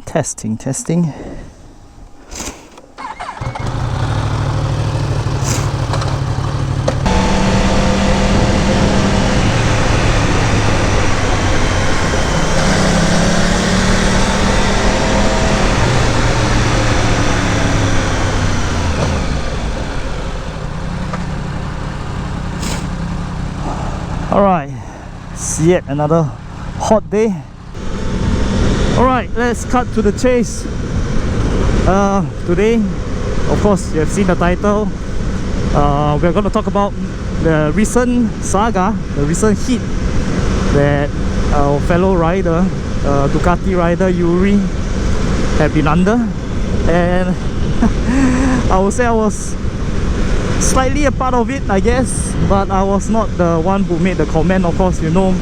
Testing, testing. Alright, it's yet another hot day. Alright, let's cut to the chase. Today, of course, you have seen the title. We're going to talk about the recent saga, the recent heat that our fellow rider, Ducati rider Yuri, have been under. And I would say I was slightly a part of it, I guess, but I was not the one who made the comment. Of course, you know,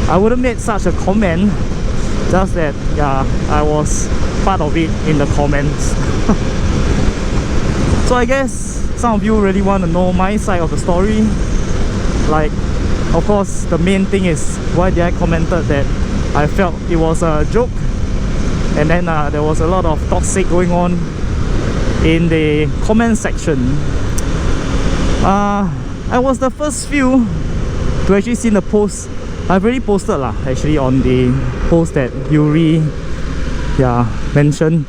I wouldn't make such a comment, just that, yeah, I was part of it in the comments. So I guess some of you really want to know my side of the story. Like, of course, the main thing is why did I commented that I felt it was a joke, and then there was a lot of toxic going on in the comment section. I was the first few to actually see the post. I've already posted actually on the post that Yuri mentioned,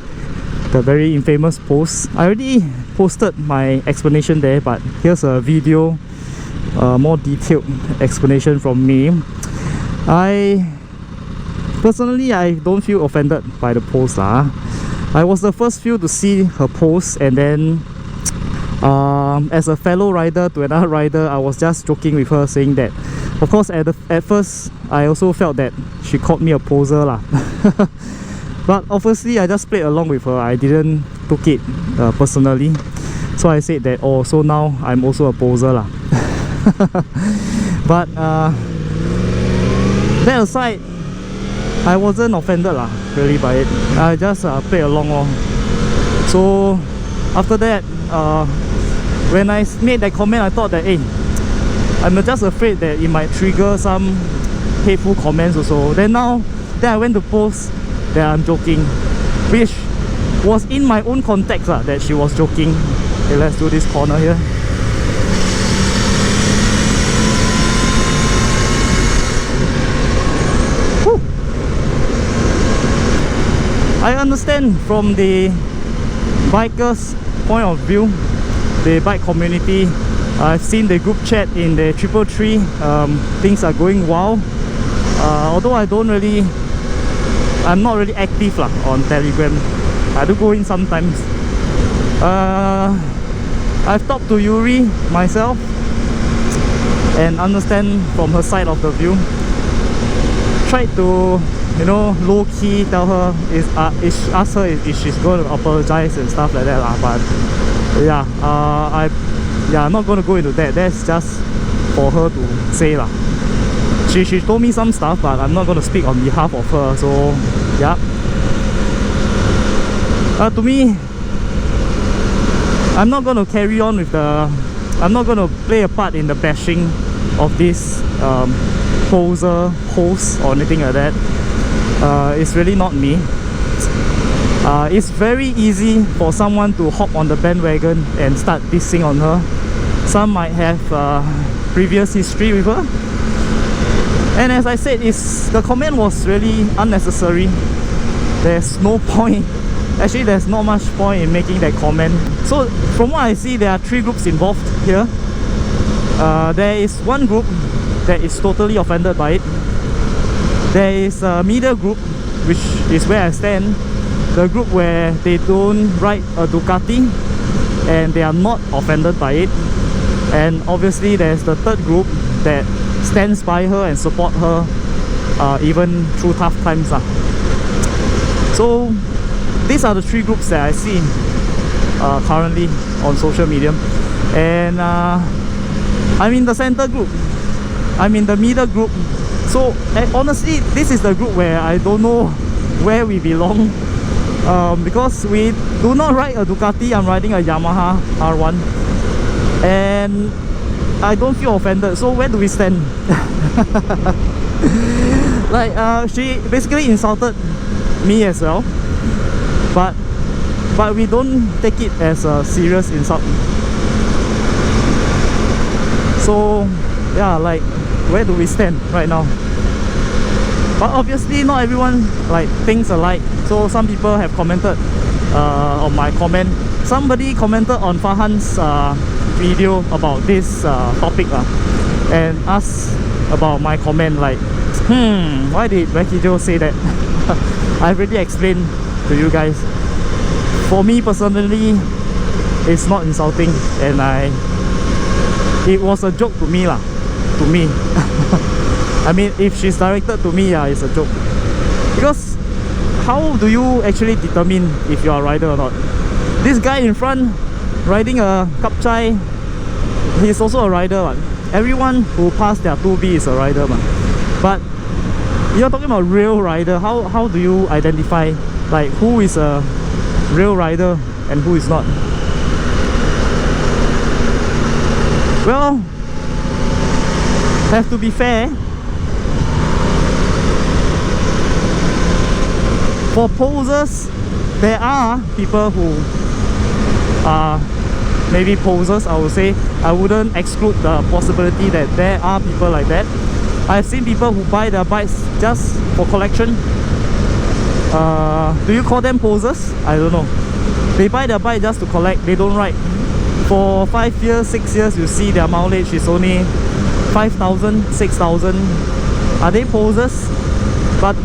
the very infamous post. I already posted my explanation there, but here's a video, more detailed explanation from me. Personally, I don't feel offended by the post. I was the first few to see her post, and then as a fellow rider to another rider, I was just joking with her, saying that, of course, at first I also felt that she called me a poser but obviously I just played along with her. I didn't took it personally, so I said that, oh, so now I'm also a poser but that aside, I wasn't offended really by it. I just played along. So after that, when I made that comment, I thought that, hey, I'm just afraid that it might trigger some hateful comments also. Then I went to post that I'm joking, which was in my own context that she was joking. Okay, let's do this corner here. Whew. I understand from the bikers' point of view, the bike community. I've seen the group chat in the 333. Things are going well. Although I'm not really active on Telegram. I do go in sometimes. I've talked to Yuri myself and understand from her side of the view. Tried to, you know, low-key tell her, ask her if she's going to apologize and stuff like that. But yeah, I'm not going to go into that. That's just for her to say She told me some stuff, but I'm not going to speak on behalf of her. So yeah, to me, I'm not going to carry on with I'm not going to play a part in the bashing of this poser host or anything like that. It's really not me. It's very easy for someone to hop on the bandwagon and start dissing on her. Some might have previous history with her, and as I said, the comment was really unnecessary. There's no point. Actually, there's not much point in making that comment. So from what I see, there are 3 groups involved here. There is one group that is totally offended by it. There is a middle group, which is where I stand, the group where they don't ride a Ducati and they are not offended by it. And obviously there's the third group that stands by her and support her even through tough times. So these are the 3 groups that I see currently on social media. And I'm in the center group, I'm in the middle group. So honestly, this is the group where I don't know where we belong, because we do not ride a Ducati. I'm riding a Yamaha R1 and I don't feel offended. So where do we stand? Like she basically insulted me as well. but we don't take it as a serious insult. So yeah, like, where do we stand right now? But obviously not everyone like thinks alike. So some people have commented on my comment. Somebody commented on Farhan's video about this topic and asked about my comment, like, why did Wackijo say that? I've already explained to you guys. For me personally, it's not insulting, and it was a joke to me lah. To me. I mean, if she's directed to me, yeah, it's a joke. Because how do you actually determine if you're a rider or not? This guy in front riding a kapchai, he's also a rider, man. Everyone who passed their 2B is a rider, man. But you're talking about real rider. How do you identify like who is a real rider and who is not? Well, have to be fair. For posers, there are people who are maybe posers, I would say. I wouldn't exclude the possibility that there are people like that. I've seen people who buy their bikes just for collection. Do you call them posers? I don't know. They buy their bike just to collect, they don't ride. For 5 years, 6 years, you see their mileage is only 5,000, 6,000. Are they posers? But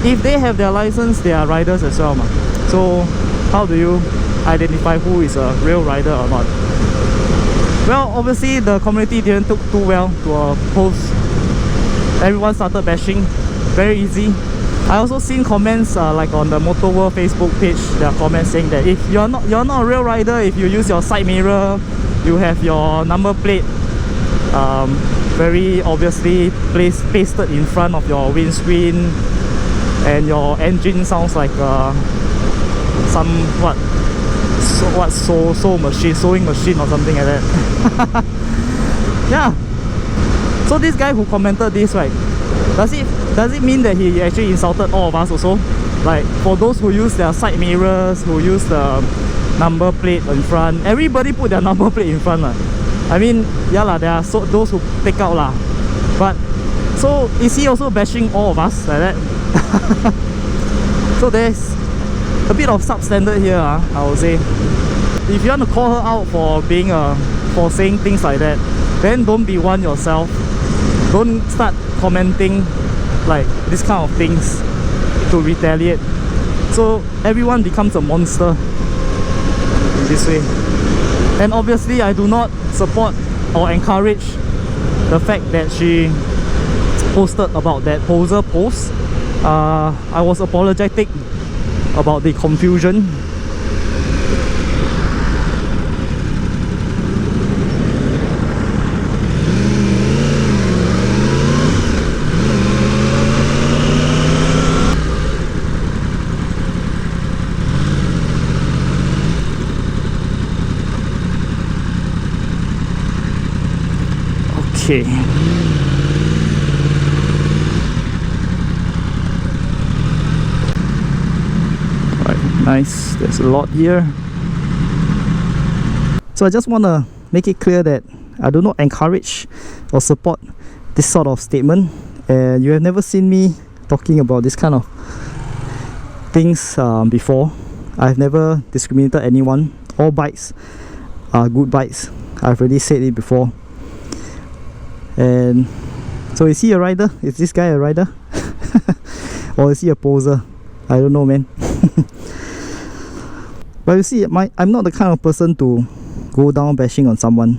if they have their license, they are riders as well, man. So how do you identify who is a real rider or not? Well, obviously the community didn't took too well to a post. Everyone started bashing. Very easy. I also seen comments like on the Motovlog Facebook page. There are comments saying that if you're not a real rider if you use your side mirror, you have your number plate very obviously pasted in front of your windscreen, and your engine sounds like some sewing machine or something like that. Yeah. So this guy who commented this, right, does it mean that he actually insulted all of us also? Like, for those who use their side mirrors, who use the number plate in front, everybody put their number plate in front. I mean, yeah lah, there are those who take out lah. But so is he also bashing all of us like that? So there's a bit of substandard here, I would say. If you want to call her out for being for saying things like that, then don't be one yourself. Don't start commenting like this kind of things to retaliate. So everyone becomes a monster in this way. And obviously I do not support or encourage the fact that she posted about that poser post. I was apologetic about the confusion. Okay. Nice, there's a lot here. So I just want to make it clear that I do not encourage or support this sort of statement, and you have never seen me talking about this kind of things before. I've never discriminated anyone. All bikes are good bikes. I've already said it before. And so is he a rider? Is this guy a rider? Or is he a poser? I don't know, man. But you see, I'm not the kind of person to go down bashing on someone.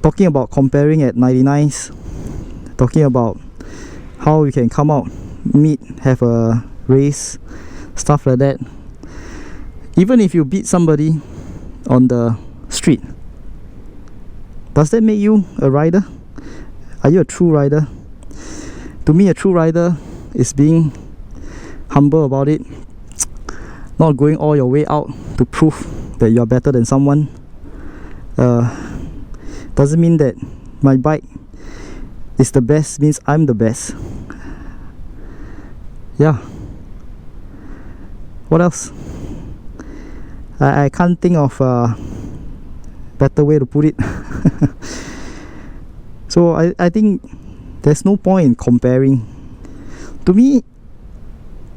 Talking about comparing at 99s, talking about how you can come out, meet, have a race, stuff like that. Even if you beat somebody on the street, does that make you a rider? Are you a true rider? To me, a true rider is being humble about it, not going all your way out to prove that you are better than someone. Doesn't mean that my bike is the best means I'm the best. Yeah. what else? I can't think of a better way to put it. So I think there's no point in comparing. To me,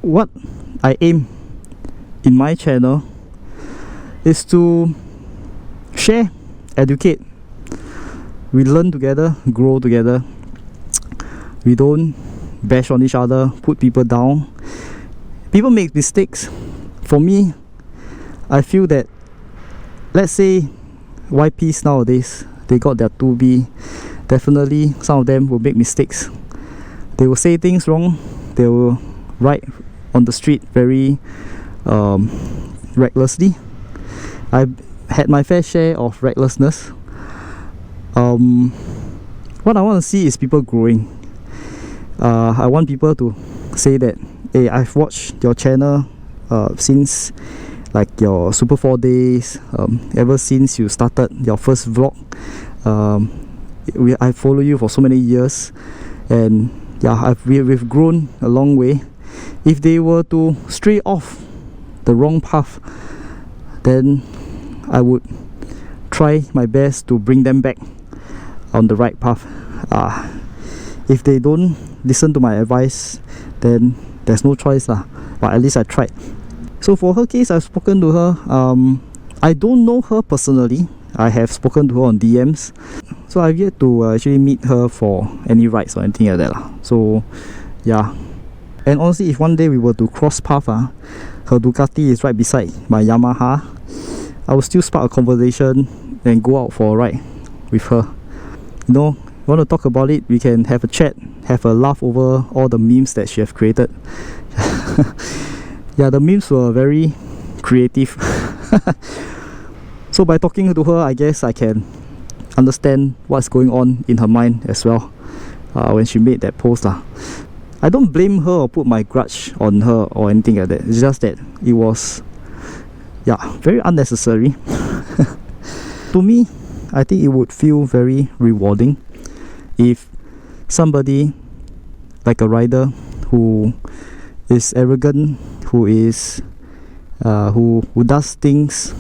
what I aim in my channel is to share, educate. We learn together, grow together. We don't bash on each other, put people down. People make mistakes. For me, I feel that, let's say YPs nowadays, they got their 2B. Definitely some of them will make mistakes. They will say things wrong. They will ride on the street very recklessly. I had my fair share of recklessness. What I want to see is people growing. I want people to say that, hey, I've watched your channel since like your Super 4 days, ever since you started your first vlog. I follow you for so many years, and yeah, we've grown a long way. If they were to stray off the wrong path, then I would try my best to bring them back on the right path. If they don't listen to my advice, then there's no choice lah. But at least I tried. So for her case, I've spoken to her. I don't know her personally. I have spoken to her on DMs. So I've yet to actually meet her for any rides or anything like that lah. So yeah. And honestly, if one day we were to cross path, her Ducati is right beside my Yamaha, I will still spark a conversation and go out for a ride with her. You know, want to talk about it, we can have a chat, have a laugh over all the memes that she have created. Yeah, the memes were very creative. So by talking to her, I guess I can understand what's going on in her mind as well when she made that post lah. I don't blame her or put my grudge on her or anything like that. It's just that it was, yeah, very unnecessary. To me, I think it would feel very rewarding if somebody like a rider who is arrogant, who is who does things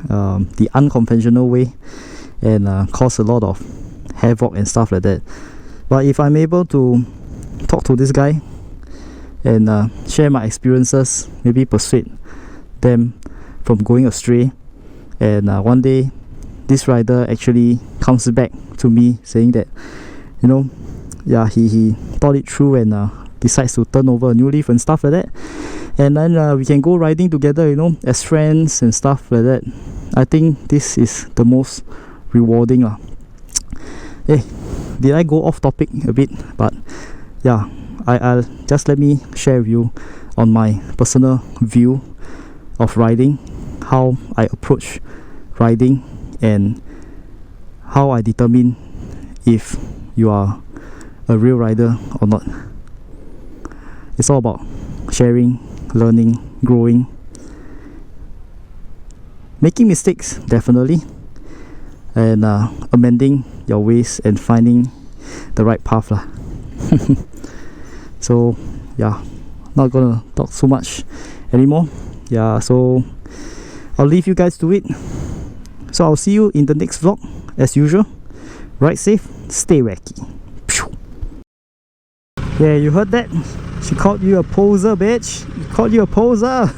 the unconventional way and cause a lot of havoc and stuff like that. But if I'm able to talk to this guy and share my experiences, maybe persuade them from going astray, and one day this rider actually comes back to me saying that, you know, yeah, he thought it through and decides to turn over a new leaf and stuff like that, and then we can go riding together, you know, as friends and stuff like that. I think this is the most rewarding lah. Hey, did I go off topic a bit? But yeah, I'll just let me share with you on my personal view of riding, how I approach riding, and how I determine if you are a real rider or not. It's all about sharing, learning, growing, making mistakes, definitely, and amending your ways and finding the right path lah. So yeah, not gonna talk so much anymore. Yeah, so I'll leave you guys to it. So I'll see you in the next vlog as usual. Ride safe, stay wacky. Yeah, you heard that? She called you a poser, bitch. She called you a poser.